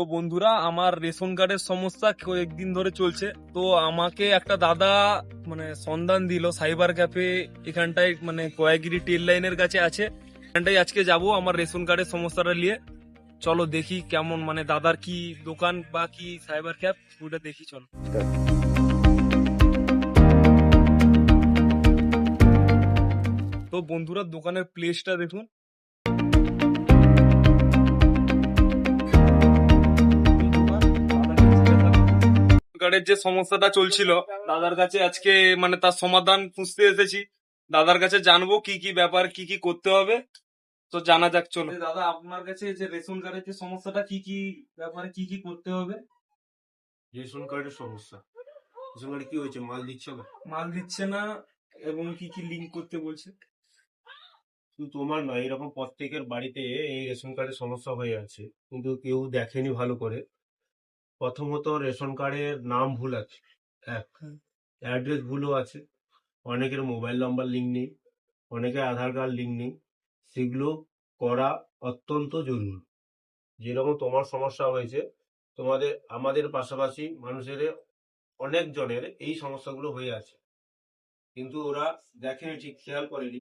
তো বন্ধুরা, আমার রেশন কার্ডের সমস্যা কয়েকদিন ধরে চলছে। তো আমাকে একটা দাদা সন্ধান দিল সাইবার ক্যাফে এখানটায়, কয়েকগিরি টেল লাইনের কাছে আছে। এখানটায় আজকে যাব আমার রেশন কার্ডের সমস্যাটা নিয়ে। চলো দেখি কেমন, দাদার কি দোকান বা কি সাইবার ক্যাফ, ওটা দেখি চলো। তো বন্ধুরা, দোকানের প্লেসটা দেখুন। কার্ডের যে সমস্যাটা চলছিল, দাদার কাছে আজকে তার সমাধান খুঁজতে এসেছি। দাদার কাছে জানবো কি কি ব্যাপার, কি কি করতে হবে। তো জানা যাক, চলো। দাদা, আপনার কাছে যে রেশন কার্ডের যে সমস্যাটা, কি কি ব্যাপারে কি কি করতে হবে? রেশন কার্ডের সমস্যা। রেশন কার্ডে কি হয়েছে? মাল দিচ্ছে না? মাল দিচ্ছে না, এবং কি কি লিঙ্ক করতে বলছে। শুধু তোমার নয়, এরকম প্রত্যেকের বাড়িতে এই রেশন কার্ডের সমস্যা হয়ে আছে, কিন্তু কেউ দেখেনি ভালো করে। প্রথমত রেশন কার্ডের নাম ভুল আছে, এক অ্যাড্রেস ভুলও আছে, অনেকের মোবাইল নাম্বার লিঙ্ক নেই, অনেকের আধার কার্ড লিঙ্ক নেই। সেগুলো করা অত্যন্ত জরুরি। যেরকম তোমার সমস্যা হয়েছে, আমাদের পাশাপাশি মানুষের অনেক জনের এই সমস্যাগুলো হয়ে আছে, কিন্তু ওরা দেখেনি, ঠিক খেয়াল করেনি।